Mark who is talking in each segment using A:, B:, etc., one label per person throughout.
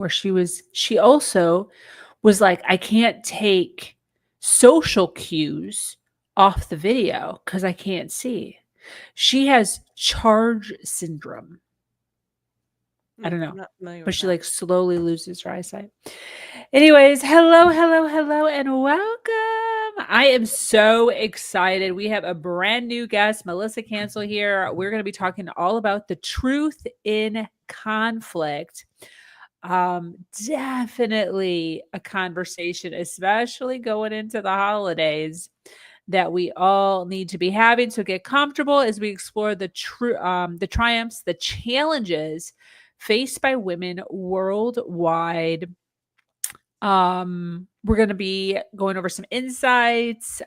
A: where she also was like, I can't take social cues off the video because I can't see. She has charge syndrome. I don't
B: I'm
A: know,
B: not familiar
A: but
B: with
A: she
B: that.
A: like slowly loses her eyesight. Anyways, hello, hello, hello, and welcome. I am so excited. We have a brand new guest, Melissa Cancel here. We're going to be talking all about the truth in conflict. Definitely a conversation, especially going into the holidays, that we all need to be having. So get comfortable as we explore the triumphs, the challenges faced by women worldwide. We're going to be going over some insights,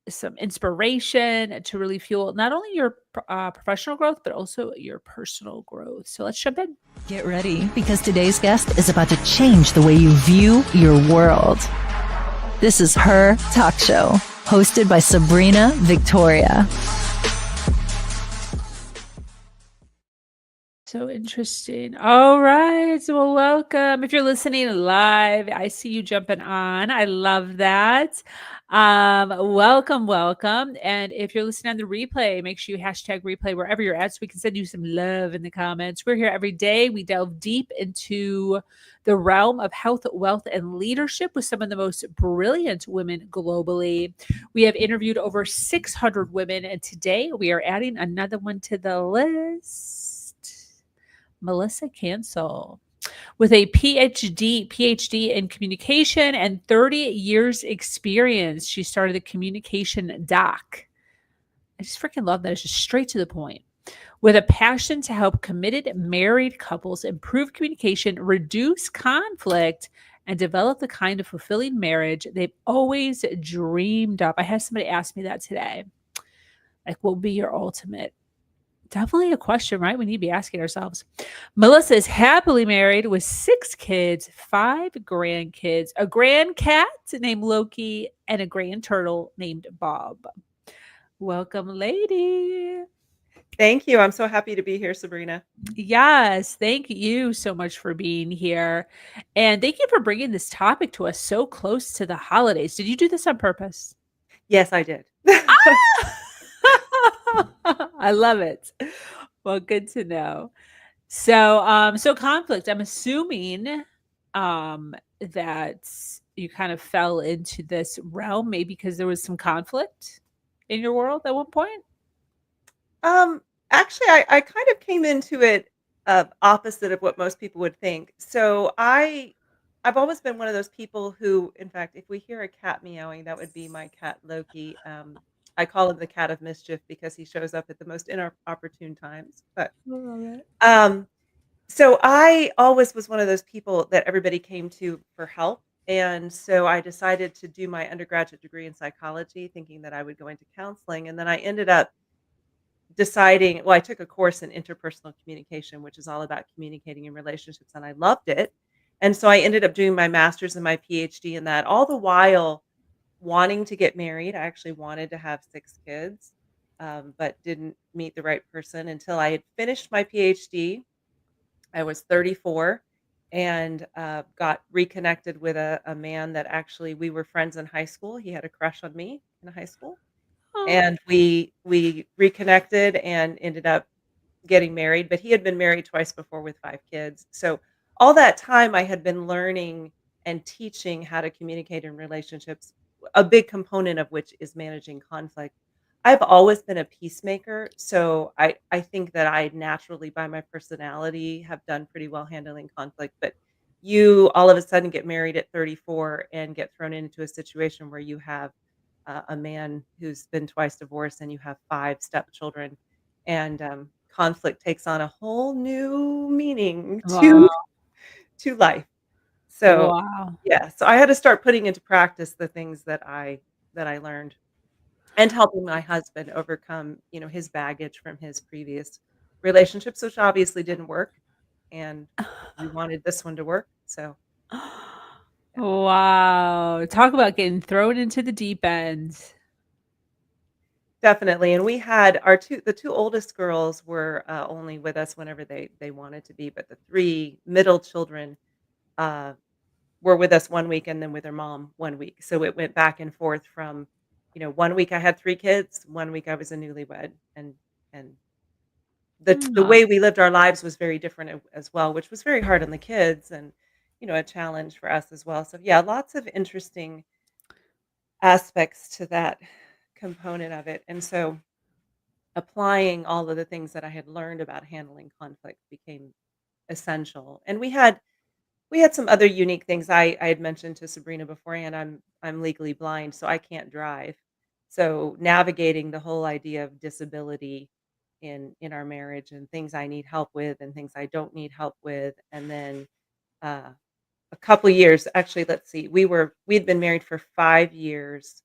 A: some inspiration to really fuel not only your professional growth, but also your personal growth. So let's jump in.
C: Get ready, because today's guest is about to change the way you view your world. This is Her Talk Show, hosted by Sabrina Victoria.
A: So interesting. All right. So, well, welcome. If you're listening live, I see you jumping on. I love that. Welcome, welcome. And if you're listening on the replay, make sure you hashtag replay wherever you're at so we can send you some love in the comments. We're here every day. We delve deep into the realm of health, wealth, and leadership with some of the most brilliant women globally. We have interviewed over 600 women, and today we are adding another one to the list. Melissa Cancel, with a PhD in communication and 30 years experience. She started the Communication Doc. I just freaking love that. It's just straight to the point. With a passion to help committed married couples improve communication, reduce conflict, and develop the kind of fulfilling marriage they've always dreamed of. I had somebody ask me that today. Like, what would be your ultimate? Definitely a question, right? We need to be asking ourselves. Melissa is happily married with 6 kids, 5 grandkids, a grand cat named Loki, and a grand turtle named Bob. Welcome, lady.
B: Thank you. I'm so happy to be here, Sabrina.
A: Yes, thank you so much for being here. And thank you for bringing this topic to us so close to the holidays. Did you do this on purpose?
B: Yes, I did.
A: I love it. Well, good to know. So conflict. I'm assuming that you kind of fell into this realm maybe because there was some conflict in your world at one point.
B: Um, Actually, I kind of came into it opposite of what most people would think. I've always been one of those people who, in fact, if we hear a cat meowing, that would be my cat Loki. I call him the cat of mischief because he shows up at the most inopportune times. But
A: I love it.
B: um, so I always was one of those people that everybody came to for help. And so I decided to do my undergraduate degree in psychology, thinking that I would go into counseling. And then I ended up deciding, well, I took a course in interpersonal communication, which is all about communicating in relationships, and I loved it. And so I ended up doing my master's and my PhD in that, all the while wanting to get married. I actually wanted to have 6 kids, but didn't meet the right person until I had finished my PhD. I was 34 and got reconnected with a man that actually we were friends in high school. He had a crush on me in high school,
A: Oh,
B: and we reconnected and ended up getting married, but he had been married twice before with 5 kids. So all that time I had been learning and teaching how to communicate in relationships, a big component of which is managing conflict. I've always been a peacemaker, so I think that I naturally by my personality have done pretty well handling conflict, but you all of a sudden get married at 34 and get thrown into a situation where you have a man who's been twice divorced and you have 5 stepchildren, and conflict takes on a whole new meaning
A: wow.
B: to life. So,
A: Wow.
B: yeah, so I had to start putting into practice the things that I learned, and helping my husband overcome, his baggage from his previous relationships, which obviously didn't work, and we wanted this one to work. So, yeah.
A: Wow. Talk about getting thrown into the deep end.
B: Definitely, and we had our 2 the 2 oldest girls were, only with us whenever they wanted to be, but the 3 middle children, uh, were with us 1 week and then with their mom 1 week. So it went back and forth from, 1 week I had 3 kids, 1 week I was a newlywed, and the
A: Aw,
B: way we lived our lives was very different as well, which was very hard on the kids and, a challenge for us as well. So, yeah, lots of interesting aspects to that component of it, and so applying all of the things that I had learned about handling conflict became essential. And we had some other unique things. I had mentioned to Sabrina beforehand, I'm legally blind, so I can't drive. So navigating the whole idea of disability in our marriage and things I need help with and things I don't need help with. And then uh, a couple years, actually, let's see, we'd been married for 5 years,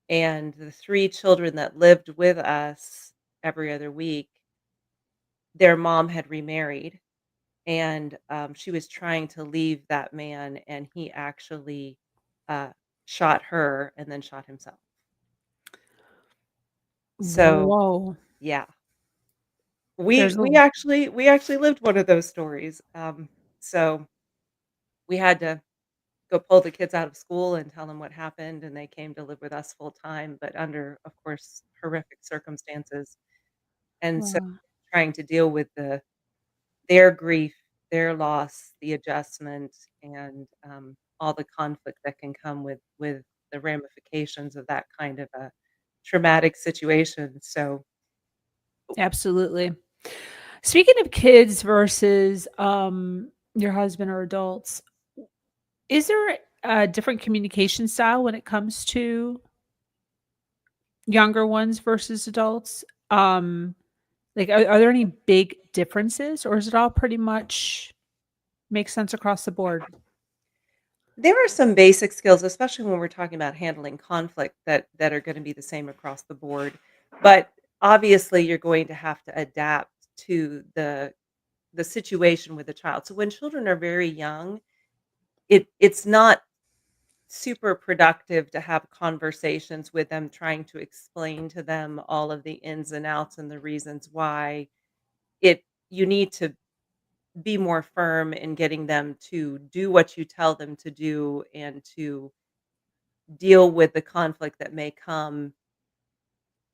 B: and the 3 children that lived with us every other week, their mom had remarried, and, she was trying to leave that man, and he actually, uh, shot her and then shot himself. So,
A: whoa.
B: yeah, we
A: There's a
B: we actually we actually lived one of those stories, so we had to go pull the kids out of school and tell them what happened, and they came to live with us full time, but under, of course, horrific circumstances, and so
A: wow,
B: trying to deal with their grief, their loss, the adjustment, and, all the conflict that can come with the ramifications of that kind of a traumatic situation, so
A: absolutely. Speaking of kids versus, your husband or adults, is there a different communication style when it comes to younger ones versus adults? Like, are there any big differences, or is it all pretty much make sense across the board?
B: there are some basic skills, especially when we're talking about handling conflict that are gonna be the same across the board, but obviously, you're going to have to adapt to the situation with the child. So when children are very young, it's not super productive to have conversations with them, trying to explain to them all of the ins and outs and the reasons why. It You need to be more firm in getting them to do what you tell them to do and to deal with the conflict that may come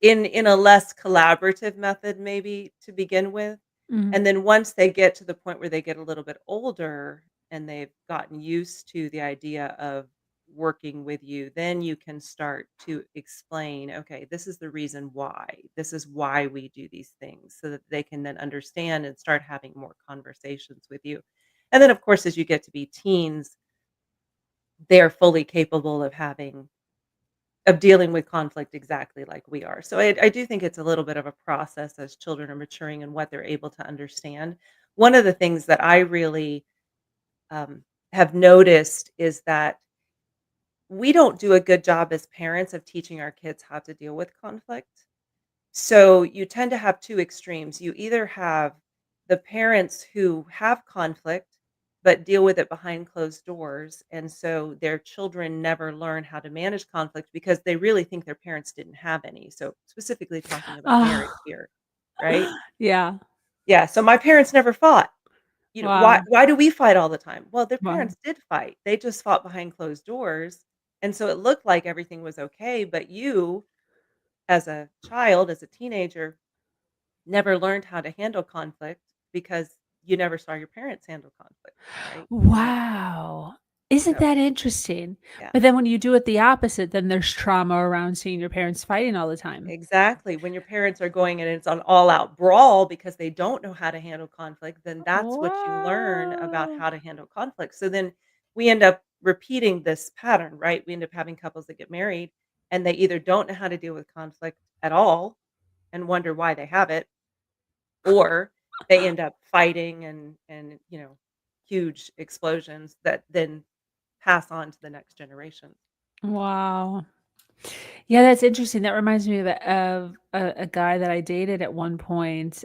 B: in a less collaborative method maybe to begin with,
A: Mhm.
B: and then once they get to the point where they get a little bit older and they've gotten used to the idea of working with you, then you can start to explain, "Okay, this is the reason why. This is why we do these things," so that they can then understand and start having more conversations with you. And then, of course, as you get to be teens, they're fully capable of dealing with conflict exactly like we are. So I do think it's a little bit of a process as children are maturing and what they're able to understand. One of the things that I really um, have noticed is that we don't do a good job as parents of teaching our kids how to deal with conflict. So you tend to have 2 extremes. You either have the parents who have conflict, but deal with it behind closed doors, and so their children never learn how to manage conflict because they really think their parents didn't have any. So, specifically talking about marriage
A: Oh,
B: here, right?
A: yeah.
B: Yeah, so my parents never fought. Why
A: Wow.
B: why do we fight all the time? Well, their
A: Wow.
B: parents did fight. They just fought behind closed doors, and so it looked like everything was okay, but you, as a child, as a teenager, never learned how to handle conflict because you never saw your parents handle conflict, right?
A: Wow. Isn't
B: So,
A: that interesting?
B: yeah,
A: But then when you do it the opposite, then there's trauma around seeing your parents fighting all the time.
B: exactly. When your parents are going and it's an all-out brawl because they don't know how to handle conflict, then that's what you learn about
A: Wow.
B: how to handle conflict. So then we end up repeating this pattern, right? We end up having couples that get married and they either don't know how to deal with conflict at all and wonder why they have it, or they end up fighting and huge explosions that then pass on to the next generation.
A: Wow. Yeah, that's interesting. That reminds me of a guy that I dated at one point.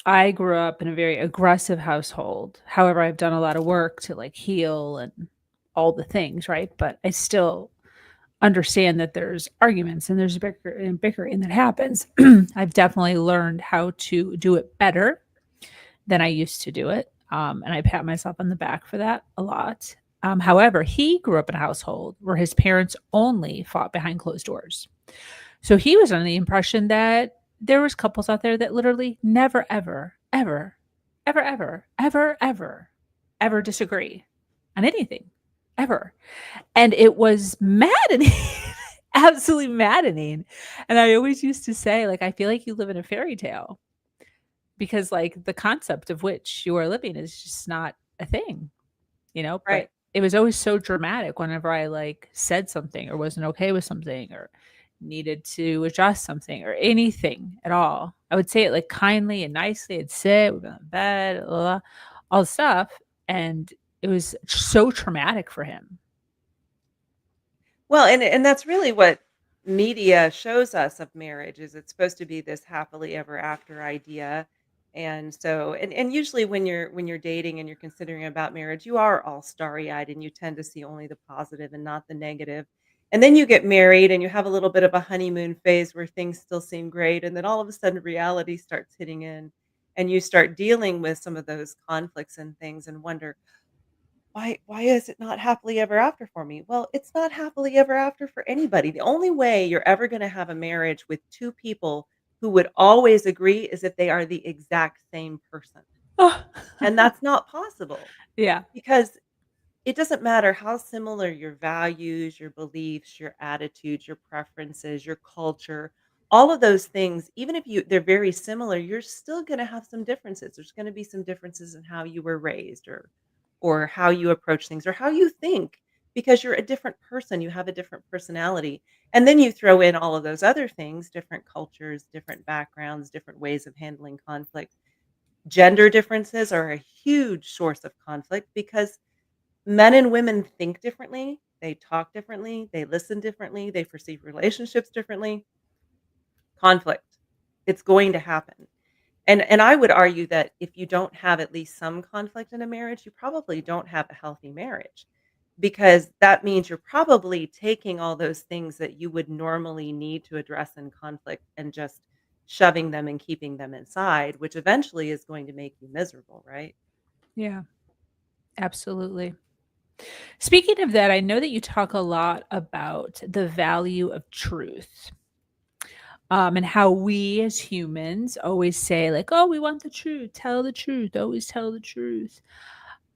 A: I grew up in a very aggressive household. However, I've done a lot of work to like heal and all the things, right? But I still understand that there's arguments and there's bickering that happens. I've definitely learned how to do it better than I used to do it. And I pat myself on the back for that a lot. However, he grew up in a household where his parents only fought behind closed doors. So he was under the impression that there was couples out there that literally never, ever, ever, ever, ever, ever, ever, ever disagree on anything, ever. And it was maddening, absolutely maddening. And I always used to say, like, I feel like you live in a fairy tale because, like, the concept of which you are living is just not a thing, but
B: Right.
A: it was always so dramatic whenever I, like, said something or wasn't okay with something or needed to adjust something or anything at all. I would say it, like, kindly and nicely. I'd sit, we'd be on bed, blah, blah, all the stuff, and it was so traumatic for him.
B: Well, and that's really what media shows us of marriage is it's supposed to be this happily ever after idea. And so and usually when you're dating and you're considering about marriage, you are all starry-eyed and you tend to see only the positive and not the negative. And then you get married and you have a little bit of a honeymoon phase where things still seem great and then all of a sudden reality starts hitting in and you start dealing with some of those conflicts and things and wonder, why is it not happily ever after for me? Well, it's not happily ever after for anybody. The only way you're ever gonna have a marriage with 2 people who would always agree is if they are the exact same person,
A: Oh.
B: and that's not possible
A: Yeah.
B: because it doesn't matter how similar your values, your beliefs, your attitudes, your preferences, your culture, all of those things, even if they're very similar, you're still going to have some differences. There's going to be some differences in how you were raised or how you approach things or how you think because you're a different person, you have a different personality. And then you throw in all of those other things, different cultures, different backgrounds, different ways of handling conflict. Gender differences are a huge source of conflict because men and women think differently, they talk differently, they listen differently, they perceive relationships differently. Conflict. It's going to happen. And I would argue that if you don't have at least some conflict in a marriage, you probably don't have a healthy marriage because that means you're probably taking all those things that you would normally need to address in conflict and just shoving them and keeping them inside, which eventually is going to make you miserable, right?
A: Yeah, absolutely. Speaking of that, I know that you talk a lot about the value of truth, and how we as humans always say, like, "Oh, we want the truth. Tell the truth. Always tell the truth."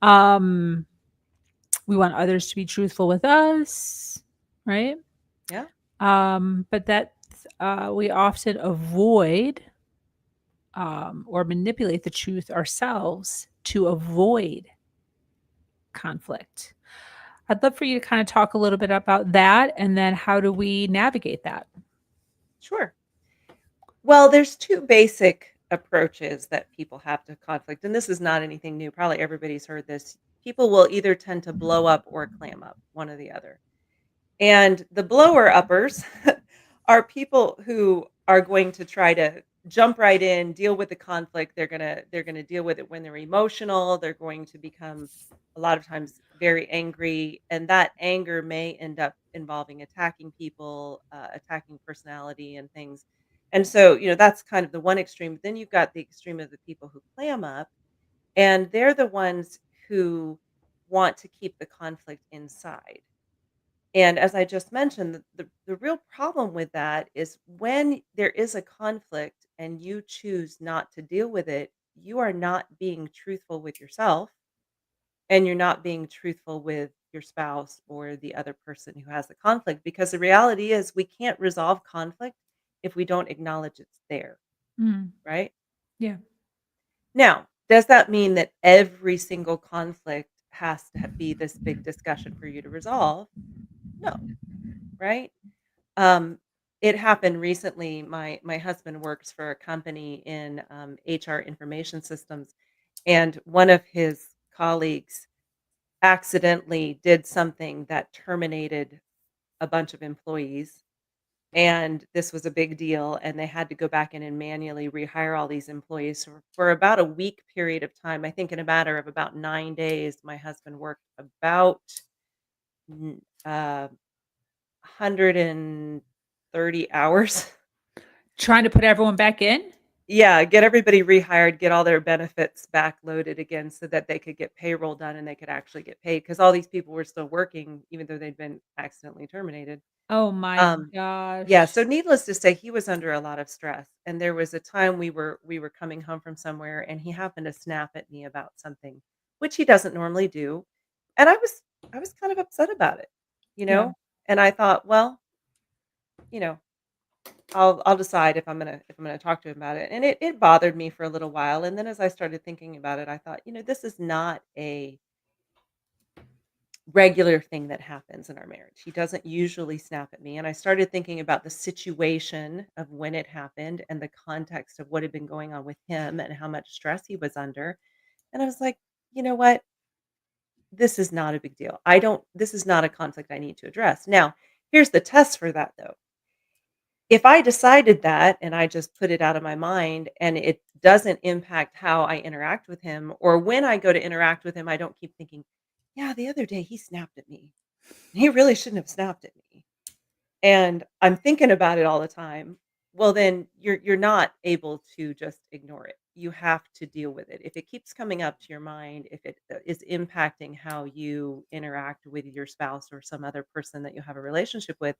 A: Um, we want others to be truthful with us, right?
B: Yeah,
A: But that we often avoid or manipulate the truth ourselves to avoid conflict. I'd love for you to kind of talk a little bit about that and then how do we navigate that?
B: sure. Well, there's 2 basic approaches that people have to conflict, and this is not anything new. Probably everybody's heard this. People will either tend to blow up or clam up, one or the other. And the blower uppers are people who are going to try to jump right in, deal with the conflict. They're gonna deal with it when they're emotional. They're going to become a lot of times very angry, and that anger may end up involving attacking people, attacking personality and things. And so, that's kind of the one extreme. Then you've got the extreme of the people who clam up, and they're the ones who want to keep the conflict inside. And as I just mentioned, the real problem with that is when there is a conflict and you choose not to deal with it, you are not being truthful with yourself and you're not being truthful with your spouse or the other person who has the conflict because the reality is we can't resolve conflict if we don't acknowledge it's there,
A: Mm,
B: right?
A: yeah.
B: Now, does that mean that every single conflict has to be this big discussion for you to resolve? No, right? Um, it happened recently. My husband works for a company in HR information systems, and one of his colleagues accidentally did something that terminated a bunch of employees. And this was a big deal, and they had to go back in and manually rehire all these employees for about a week period of time. I think in a matter of about 9 days, my husband worked about n- uh, 130 hours.
A: Trying to put everyone back in?
B: Yeah, get everybody rehired, get all their benefits backloaded again so that they could get payroll done and they could actually get paid because all these people were still working even though they'd been accidentally terminated.
A: Oh my
B: Um, yeah,
A: gosh.
B: so needless to say, he was under a lot of stress, and there was a time we were coming home from somewhere, and he happened to snap at me about something, which he doesn't normally do, and I was kind of upset about it, you
A: Yeah.
B: know? And I thought, well, you know, I'll decide if I'm gonna talk to him about it. And it bothered me for a little while. And then as I started thinking about it, I thought, this is not a regular thing that happens in our marriage. He doesn't usually snap at me. And I started thinking about the situation of when it happened and the context of what had been going on with him and how much stress he was under. And I was like, you know what? This is not a big deal. This is not a conflict I need to address. Now, here's the test for that though. If I decided that and I just put it out of my mind and it doesn't impact how I interact with him, or when I go to interact with him, I don't keep thinking, yeah, the other day he snapped at me. He really shouldn't have snapped at me. And I'm thinking about it all the time. Well, then you're not able to just ignore it. You have to deal with it. If it keeps coming up to your mind, if it is impacting how you interact with your spouse or some other person that you have a relationship with,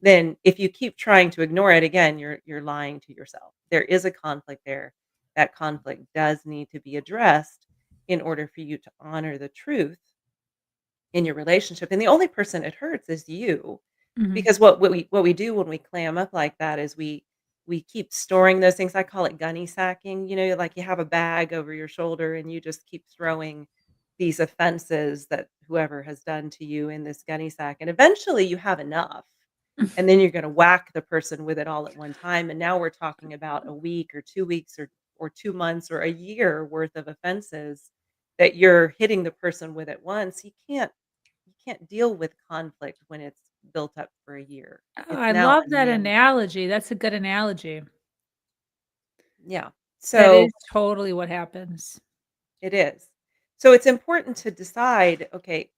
B: then if you keep trying to ignore it, again, you're lying to yourself. There is a conflict there. That conflict does need to be addressed in order for you to honor the truth in your relationship. And the only person it hurts is you.
A: Mhm.
B: Because what we do when we clam up like that is we keep storing those things. I call it gunny sacking. Like you have a bag over your shoulder and you just keep throwing these offenses that whoever has done to you in this gunny sack. And eventually you have enough. And then you're going to whack the person with it all at one time. And now we're talking about a week or 2 weeks or 2 months or a year worth of offenses that you're hitting the person with at once. You can't deal with conflict when it's built up for a year.
A: Oh,
B: It's
A: I
B: now
A: love that
B: unmanageable.
A: analogy. That's a good analogy.
B: Yeah.
A: That
B: So
A: is totally what happens.
B: it is. So it's important to decide, okay,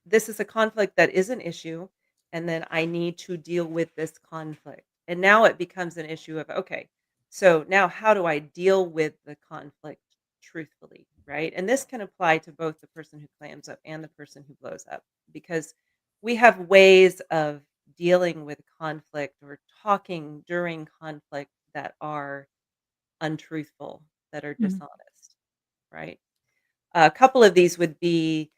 B: this is a conflict that is an issue, and then I need to deal with this conflict. And now it becomes an issue of, okay, so now how do I deal with the conflict truthfully, right? And this can apply to both the person who clams up and the person who blows up because we have ways of dealing with conflict or talking during conflict that are untruthful, that are
A: Mhm.
B: dishonest, right? A couple of these would be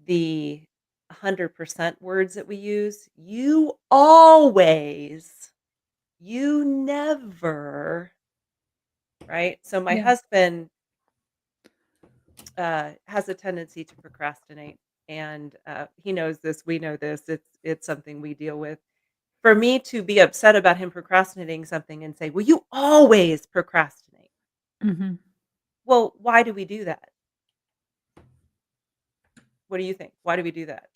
B: the 100% words that we use. You always, you never, right? So my
A: Yeah.
B: husband has a tendency to procrastinate, and he knows this. We know this. It's something we deal with. For me to be upset about him procrastinating something and say, "Well, you always procrastinate."
A: Mhm.
B: Well, why do we do that? What do you think? Why do we do that?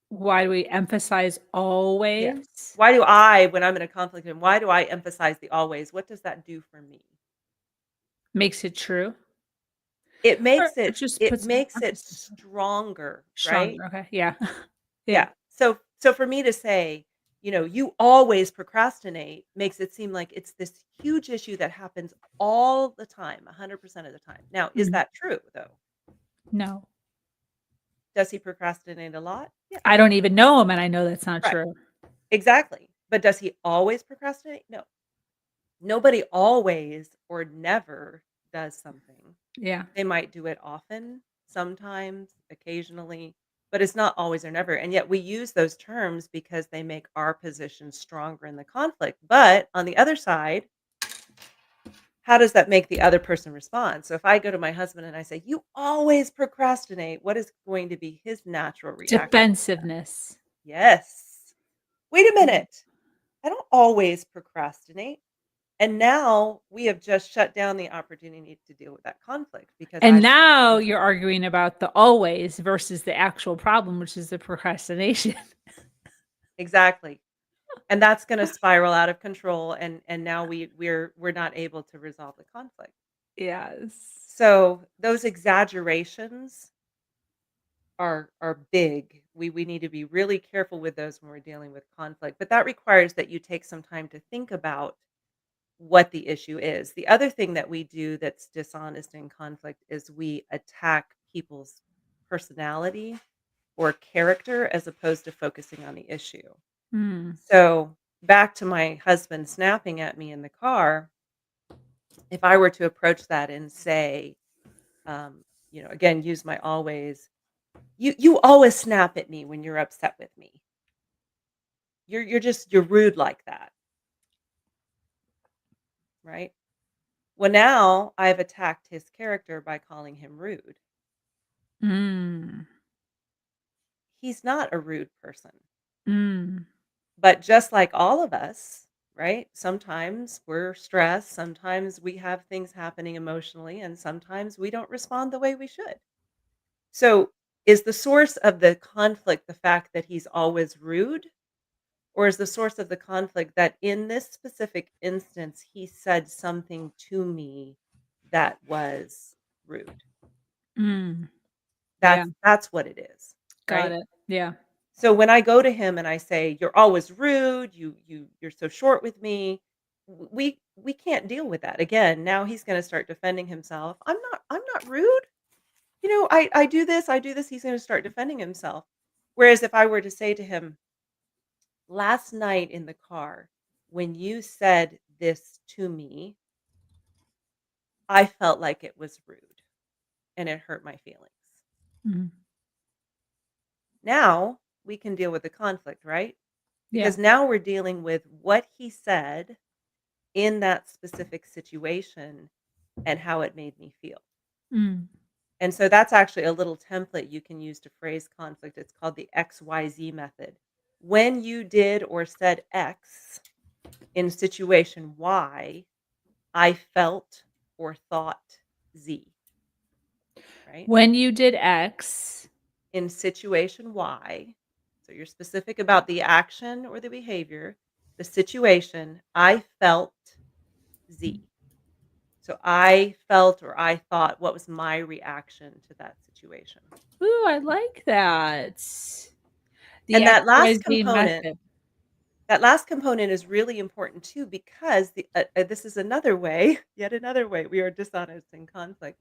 A: Why do we emphasize
B: Yeah.
A: always?
B: Why do I, when I'm in a conflict, and why do I emphasize the always? What does that do for me?
A: Makes it true?
B: It
A: Or
B: makes
A: it
B: it
A: just
B: it
A: puts more
B: makes it
A: emphasis on
B: stronger, right?
A: stronger, okay, yeah. Yeah.
B: Yeah. So for me to say, you always procrastinate makes it seem like it's this huge issue that happens all the time, 100% of the time. Now, is
A: Mhm.
B: that true though?
A: No.
B: Does he procrastinate a lot? Yeah.
A: I don't even know him, and I know that's not
B: Right.
A: true.
B: Exactly. But does he always procrastinate? No. Nobody always or never does something.
A: Yeah.
B: They might do it often, sometimes, occasionally, but it's not always or never. And yet we use those terms because they make our position stronger in the conflict. But on the other side, how does that make the other person respond? So if I go to my husband and I say, "You always procrastinate," what is going to be his natural reaction?
A: Defensiveness.
B: Yes. Wait a
A: Yeah.
B: minute. I don't always procrastinate. And now we have just shut down the opportunity to deal with that conflict because
A: And
B: I've said,
A: now
B: "No."
A: you're arguing about the always versus the actual problem, which is the procrastination.
B: Exactly. And that's gonna spiral out of control, and now we're not able to resolve the conflict.
A: Yes.
B: So, those exaggerations are big. We need to be really careful with those when we're dealing with conflict, but that requires that you take some time to think about what the issue is. The other thing that we do that's dishonest in conflict is we attack people's personality or character as opposed to focusing on the issue.
A: Mm.
B: So, back to my husband snapping at me in the car, if I were to approach that and say, again, use my always, you always snap at me when you're upset with me. You're rude like that, right? Well, now I've attacked his character by calling him rude.
A: Mm.
B: He's not a rude person.
A: Mm.
B: But just like all of us, right? Sometimes we're stressed, sometimes we have things happening emotionally, and sometimes we don't respond the way we should. So, is the source of the conflict the fact that he's always rude? Or is the source of the conflict that in this specific instance, he said something to me that was rude?
A: Mm. Yeah,
B: That's what it is,
A: got
B: right?
A: it. Yeah.
B: So when I go to him and I say, "You're always rude, you're so short with me," we can't deal with that. Again, now he's gonna start defending himself. I'm not rude. I do this, he's gonna start defending himself. Whereas if I were to say to him, "Last night in the car, when you said this to me, I felt like it was rude and it hurt my feelings."
A: Mhm.
B: Now we can deal with the conflict, right?
A: Yeah.
B: Because now we're dealing with what he said in that specific situation and how it made me feel.
A: Mm.
B: And so that's actually a little template you can use to phrase conflict. It's called the XYZ method. When you did or said X in situation Y, I felt or thought Z, right?
A: When you did X.
B: In situation Y, so you're specific about the action or the behavior, the situation, I felt Z. So I felt or I thought, what was my reaction to that situation?
A: Ooh, I like that. The
B: And
A: XYZ method.
B: that last component is really important too because this is another way, yet another way we are dishonest in conflict.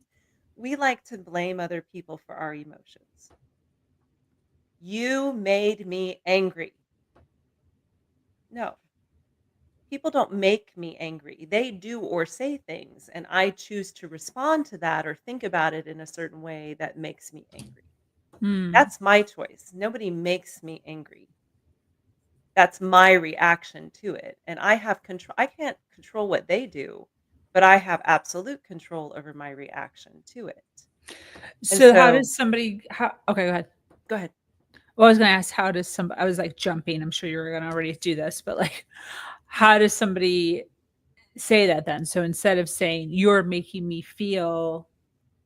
B: We like to blame other people for our emotions. You made me angry. No, people don't make me angry. They do or say things, and I choose to respond to that or think about it in a certain way that makes me angry.
A: Mm.
B: That's my choice. Nobody makes me angry. That's my reaction to it, and I have control. I can't control what they do, but I have absolute control over my reaction to it. And
A: So how
B: so
A: does somebody how okay, go ahead.
B: go ahead.
A: Well, I was gonna ask how does some I was like jumping. I'm sure you were gonna already do this, but like how does somebody say that then? So instead of saying you're making me feel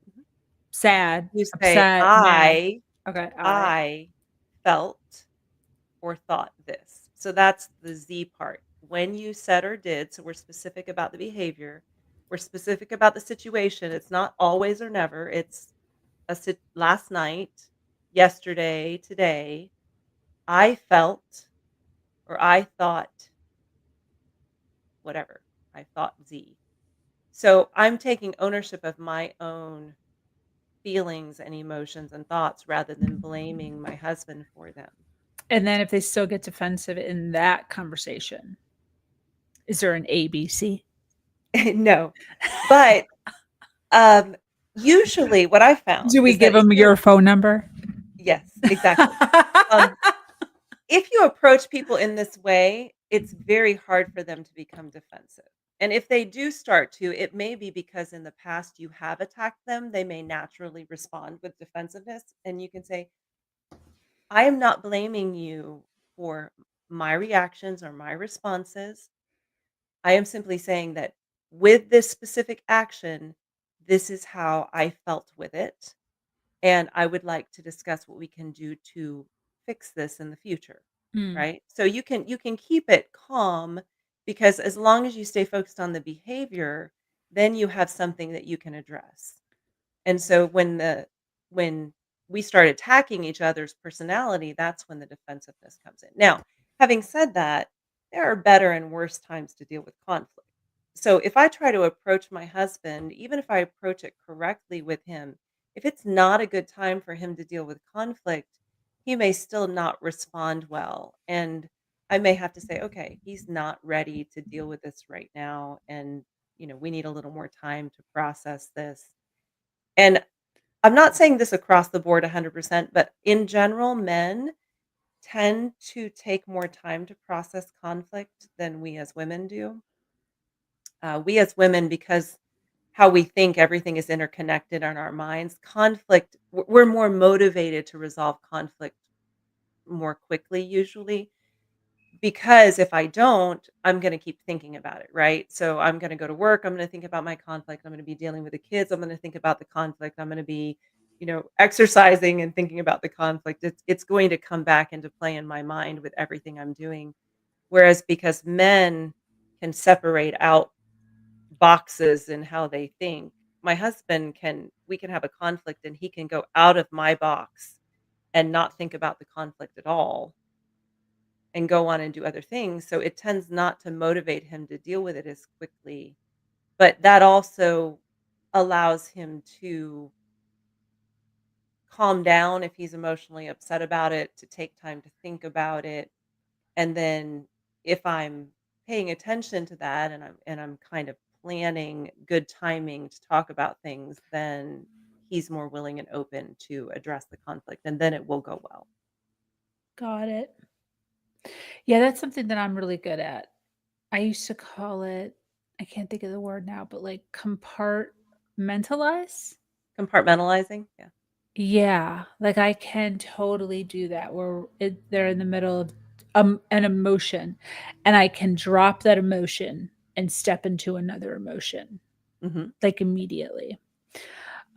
B: Mhm.
A: sad,
B: You say,
A: upset, mad. Okay,
B: I felt or thought this. So that's the Z part. When you said or did, so we're specific about the behavior, we're specific about the situation. It's not always or never. It's last night, yesterday, today. I felt or I thought whatever. I thought Z. So I'm taking ownership of my own feelings and emotions and thoughts rather than blaming my husband for them.
A: and then if they still get defensive in that conversation, is there an ABC?
B: No. But um usually what I found
A: Do we
B: is that
A: give them your phone number?
B: yes, exactly. Um if you approach people in this way, it's very hard for them to become defensive. And if they do start to, it may be because in the past you have attacked them. They may naturally respond with defensiveness. And you can say, I am not blaming you for my reactions or my responses. I am simply saying that with this specific action, this is how I felt with it. And I would like to discuss what we can do to fix this in the future,
A: Mm.
B: right? So you can keep it calm because as long as you stay focused on the behavior, then you have something that you can address. And so when we start attacking each other's personality, that's when the defensiveness comes in. Now, having said that, there are better and worse times to deal with conflict. So if I try to approach my husband, even if I approach it correctly with him, if it's not a good time for him to deal with conflict, he may still not respond well. And I may have to say, okay, he's not ready to deal with this right now. And, we need a little more time to process this. And I'm not saying this across the board 100%, but in general, men tend to take more time to process conflict than we as women do. We as women, because how we think everything is interconnected in our minds, conflict, we're more motivated to resolve conflict more quickly, usually. Because if I don't, I'm gonna keep thinking about it, right? So I'm gonna go to work, I'm gonna think about my conflict, I'm gonna be dealing with the kids, I'm gonna think about the conflict, I'm gonna be, exercising and thinking about the conflict. It's going to come back into play in my mind with everything I'm doing. Whereas because men can separate out boxes in how they think, my husband we can have a conflict and he can go out of my box and not think about the conflict at all and go on and do other things. So it tends not to motivate him to deal with it as quickly. But that also allows him to calm down if he's emotionally upset about it, to take time to think about it. And then if I'm paying attention to that and I'm kind of planning good timing to talk about things, then he's more willing and open to address the conflict and then it will go well.
A: Got it. Yeah, that's something that I'm really good at. I used to call it, I can't think of the word now, but like compartmentalize.
B: Compartmentalizing, yeah.
A: Yeah, like I can totally do that where they're in the middle of an emotion and I can drop that emotion and step into another emotion
B: Mhm.
A: like immediately.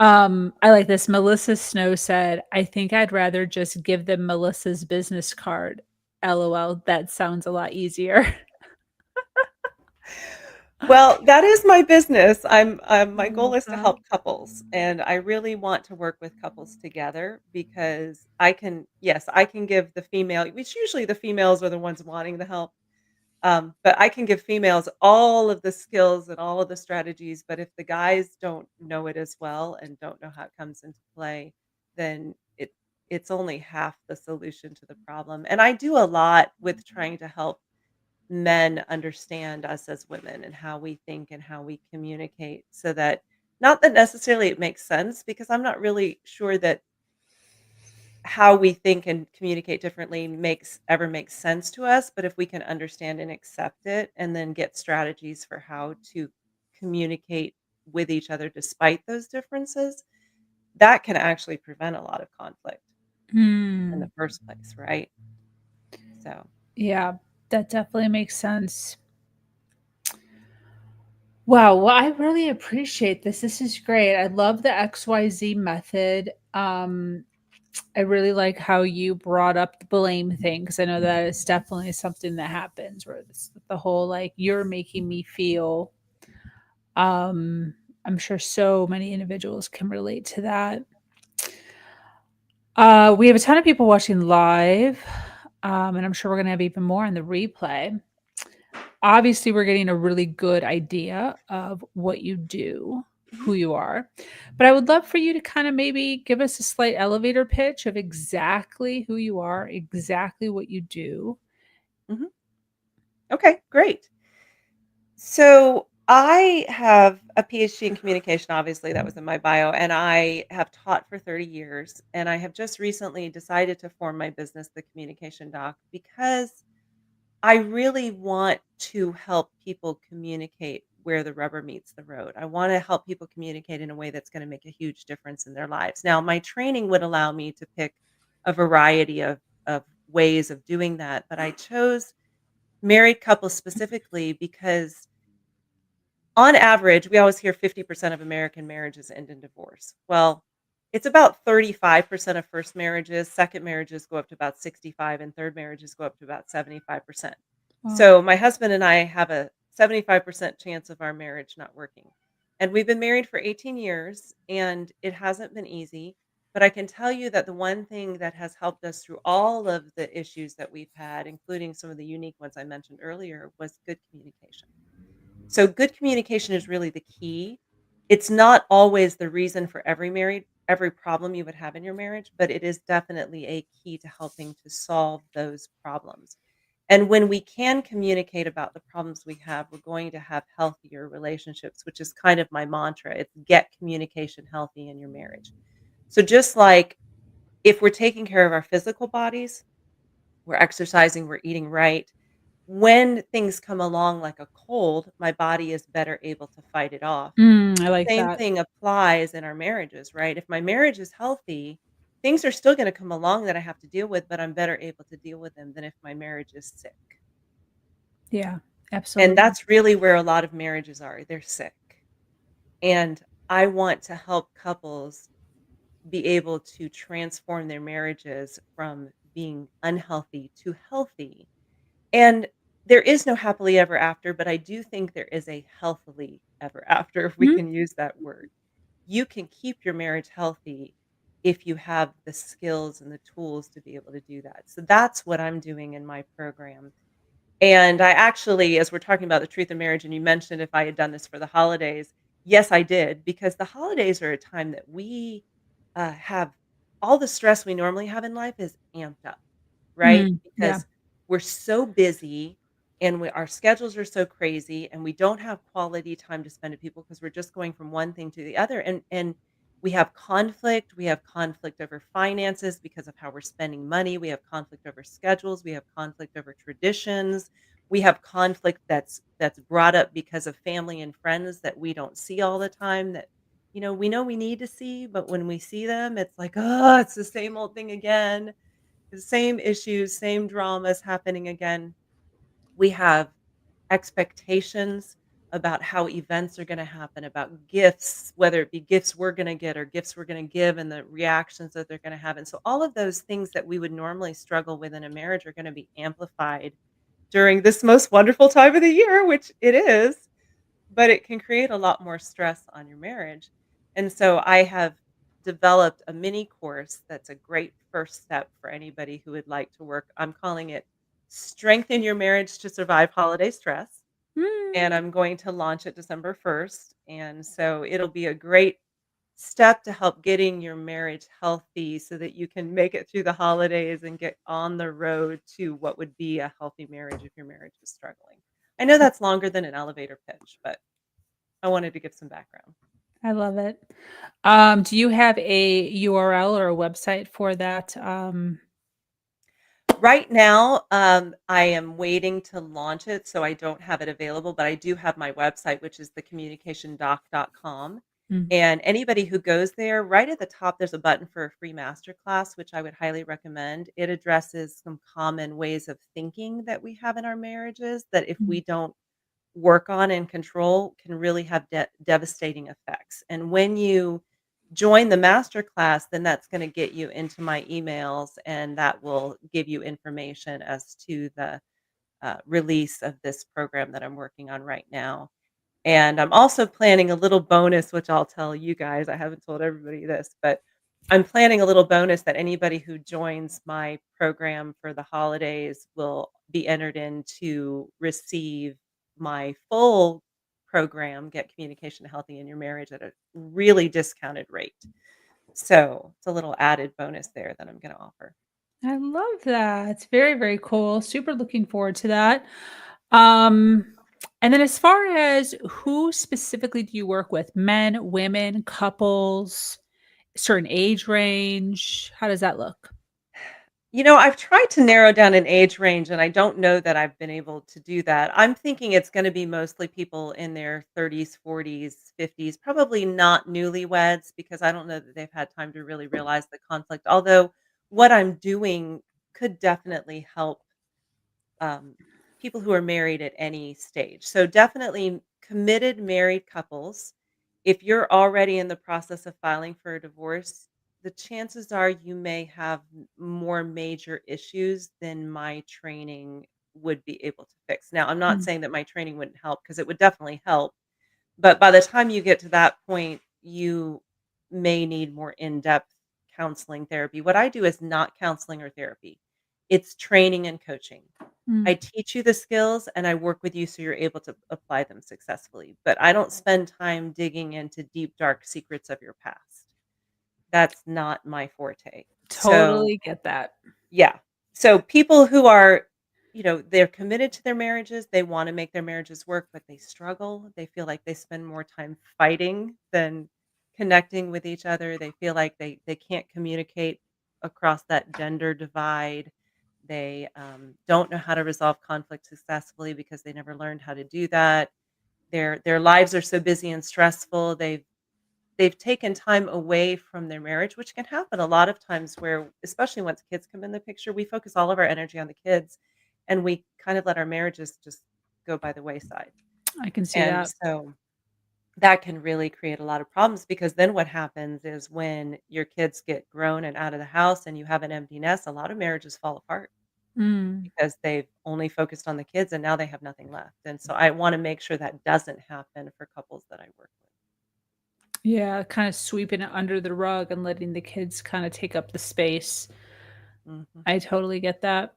A: I like this. Melissa Snow said, I think I'd rather just give them Melissa's business card. LOL, that sounds a lot easier.
B: Well, that is my business.
A: I
B: My goal
A: love
B: is to
A: that.
B: help couples, and I really want to work with couples together because I can yes, I can give the female which usually the females are the ones wanting the help, but I can give females all of the skills and all of the strategies, but if the guys don't know it as well and don't know how it comes into play, then it's only half the solution to the problem, and I do a lot with trying to help men understand us as women and how we think and how we communicate so that not that necessarily it makes sense because I'm not really sure that how we think and communicate differently makes sense to us, but if we can understand and accept it and then get strategies for how to communicate with each other despite those differences, that can actually prevent a lot of conflict in
A: Hmm.
B: the first place, right? So,
A: Yeah, that definitely makes sense. Wow, well, I really appreciate this. This is great. I love the XYZ method. I really like how you brought up the blame thing because I know that is definitely something that happens where it's the whole like you're making me feel. Um, I'm sure so many individuals can relate to that. We have a ton of people watching live, and I'm sure we're gonna have even more on the replay. Obviously, we're getting a really good idea of what you do,
B: mhm,
A: who you are. But I would love for you to kind of maybe give us a slight elevator pitch of exactly who you are, exactly what you do.
B: mhm. Okay, great. So I have a PhD in communication, obviously, that was in my bio, and I have taught for 30 years. And I have just recently decided to form my business, The Communication Doc, because I really want to help people communicate where the rubber meets the road. I want to help people communicate in a way that's going to make a huge difference in their lives. Now, my training would allow me to pick a variety of ways of doing that, but I chose married couples specifically because on average, we always hear 50% of American marriages end in divorce. Well, it's about 35% of first marriages, second marriages go up to about 65, and third marriages go up to about 75%.
A: Wow.
B: So my husband and I have a 75% chance of our marriage not working. And we've been married for 18 years and it hasn't been easy. But I can tell you that the one thing that has helped us through all of the issues that we've had, including some of the unique ones I mentioned earlier, was good communication. So good communication is really the key. It's not always the reason for every problem you would have in your marriage, but it is definitely a key to helping to solve those problems. And when we can communicate about the problems we have, we're going to have healthier relationships, which is kind of my mantra. It's get communication healthy in your marriage. So just like if we're taking care of our physical bodies, we're exercising, we're eating right, when things come along like a cold, my body is better able to fight it off.
A: I like
B: Same
A: that.
B: thing applies in our marriages, right? If my marriage is healthy, things are still gonna come along that I have to deal with, but I'm better able to deal with them than if my marriage is sick.
A: Yeah,
B: And
A: absolutely.
B: that's really where a lot of marriages are, they're sick. And I want to help couples be able to transform their marriages from being unhealthy to healthy. And there is no happily ever after, but I do think there is a healthily ever after, if we
A: Mm,
B: can use that word. You can keep your marriage healthy if you have the skills and the tools to be able to do that. So that's what I'm doing in my program. And I actually, as we're talking about the truth of marriage, and you mentioned if I had done this for the holidays, yes, I did, because the holidays are a time that we have all the stress we normally have in life is amped up, right?
A: yeah.
B: Because we're so busy and our schedules are so crazy and we don't have quality time to spend with people because we're just going from one thing to the other. And we have conflict. We have conflict over finances because of how we're spending money. We have conflict over schedules. We have conflict over traditions. We have conflict that's brought up because of family and friends that we don't see all the time that we know we need to see, but when we see them, it's like, oh, it's the same old thing again. The same issues, same dramas happening again. We have expectations about how events are gonna happen, about gifts, whether it be gifts we're gonna get or gifts we're gonna give and the reactions that they're gonna have, and so all of those things that we would normally struggle with in a marriage are gonna be amplified during this most wonderful time of the year, which it is, but it can create a lot more stress on your marriage. And so I have developed a mini course that's a great first step for anybody who would like to work. I'm calling it Strengthen Your Marriage to Survive Holiday Stress. And
A: Mm,
B: I'm going to launch it December 1st. And so it'll be a great step to help getting your marriage healthy so that you can make it through the holidays and get on the road to what would be a healthy marriage if your marriage is struggling. I know that's longer than an elevator pitch, but I wanted to give some background.
A: I love it. Do you have a URL or a website for that?
B: Right now, I am waiting to launch it, so I don't have it available, but I do have my website, which is thecommunicationdoc.com.
A: Mm,
B: And anybody who goes there, right at the top, there's a button for a free masterclass, which I would highly recommend. It addresses some common ways of thinking that we have in our marriages that if we
A: mm.
B: don't work on and control can really have devastating effects. And when you join the master class, then that's going to get you into my emails and that will give you information as to the release of this program that I'm working on right now. And I'm also planning a little bonus, which I'll tell you guys. I haven't told everybody this, but I'm planning a little bonus that anybody who joins my program for the holidays will be entered in to receive my full program, Get Communication Healthy in Your Marriage, at a really discounted rate. So it's a little added bonus there that I'm going to offer.
A: I love that. It's very, very cool. Super looking forward to that. Um, and then as far as who specifically do you work with? Men, women, couples, certain age range? How does that look?
B: I've tried to narrow down an age range, and I don't know that I've been able to do that. I'm thinking it's gonna be mostly people in their 30s, 40s, 50s, probably not newlyweds because I don't know that they've had time to really realize the conflict, although what I'm doing could definitely help um, people who are married at any stage. So definitely committed married couples. If you're already in the process of filing for a divorce, the chances are you may have more major issues than my training would be able to fix. Now, I'm not
A: Mm,
B: saying that my training wouldn't help because it would definitely help, but by the time you get to that point, you may need more in-depth counseling therapy. What I do is not counseling or therapy. It's training and coaching. I
A: Mm.
B: teach you the skills and I work with you so you're able to apply them successfully. But I don't spend time digging into deep, dark secrets of your past. That's not my forte. So,
A: Totally get that.
B: yeah. So people who are, they're committed to their marriages, they wanna make their marriages work, but they struggle. They feel like they spend more time fighting than connecting with each other. They feel like they can't communicate across that gender divide. They, don't know how to resolve conflict successfully because they never learned how to do that. Their lives are so busy and stressful. They've taken time away from their marriage, which can happen a lot of times where, especially once kids come in the picture, we focus all of our energy on the kids and we kind of let our marriages just go by the wayside.
A: I can see
B: And
A: that.
B: so that can really create a lot of problems because then what happens is when your kids get grown and out of the house and you have an empty nest, a lot of marriages fall apart
A: Mm.
B: because they've only focused on the kids and now they have nothing left. And so I want to make sure that doesn't happen for couples that I work
A: Yeah, kinda sweeping it under the rug and letting the kids kinda take up the space.
B: with. Mhm.
A: I totally get that.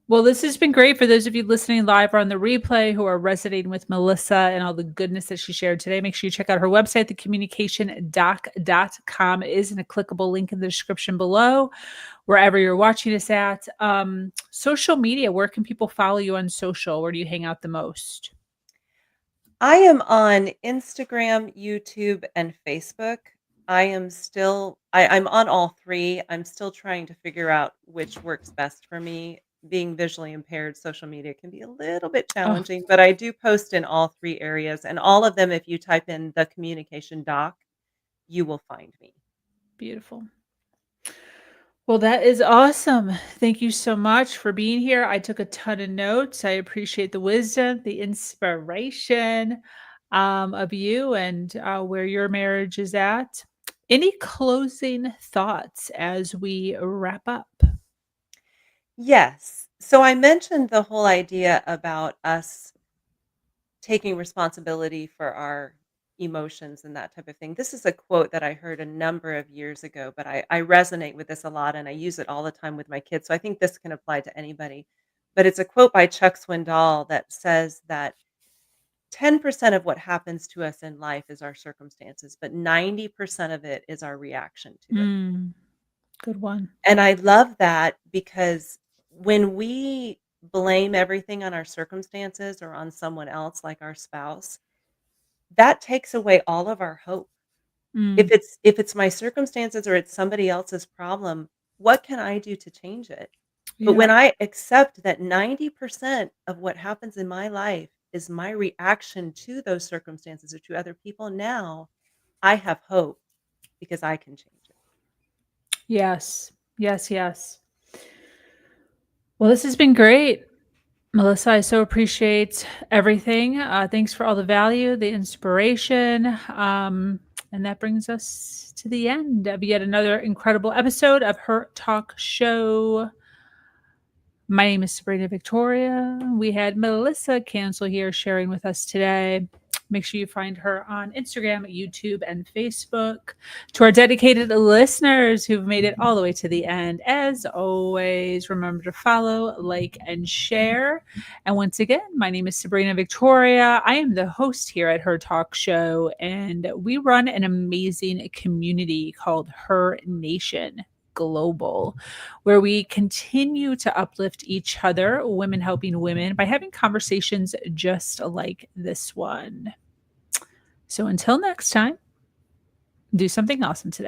A: Well, this has been great for those of you listening live or on the replay who are resonating with Melissa and all the goodness that she shared today. Make sure you check out her website, thecommunicationdoc.com. It is in a clickable link in the description below, wherever you're watching us at. Social media, where can people follow you on social? Where do you hang out the most?
B: I am on Instagram, YouTube, and Facebook. I'm on all 3. I'm still trying to figure out which works best for me. Being visually impaired, social media can be a little bit
A: Oh,
B: challenging, but I do post in all 3 areas, and all of them, if you type in "The Communication Doc," you will find me.
A: beautiful. Well, that is awesome. Thank you so much for being here. I took a ton of notes. I appreciate the wisdom, the inspiration of you and where your marriage is at. Any closing thoughts as we wrap up?
B: Yes. So I mentioned the whole idea about us taking responsibility for our emotions and that type of thing. This is a quote that I heard a number of years ago, but I resonate with this a lot and I use it all the time with my kids. So I think this can apply to anybody. But it's a quote by Chuck Swindoll that says that 10% of what happens to us in life is our circumstances, but 90% of it is our reaction to it.
A: Mm, good one.
B: And I love that because when we blame everything on our circumstances or on someone else, like our spouse, that takes away all of our hope.
A: Mm,
B: If it's my circumstances or it's somebody else's problem, what can I do to change it? But
A: yeah.
B: when I accept that 90% of what happens in my life is my reaction to those circumstances or to other people, now I have hope because I can change it.
A: Yes. Yes. Yes. Well, this has been great. Melissa, I so appreciate everything. Thanks for all the value, the inspiration. And that brings us to the end of yet another incredible episode of Her Talk Show. My name is Sabrina Victoria. We had Melissa Cancel here sharing with us today. Make sure you find her on Instagram, YouTube, and Facebook. To our dedicated listeners who've made it all the way to the end, as always, remember to follow, like, and share. And once again, my name is Sabrina Victoria. I am the host here at Her Talk Show, and we run an amazing community called Her Nation Global, where we continue to uplift each other, women helping women, by having conversations just like this one. So until next time, do something awesome today.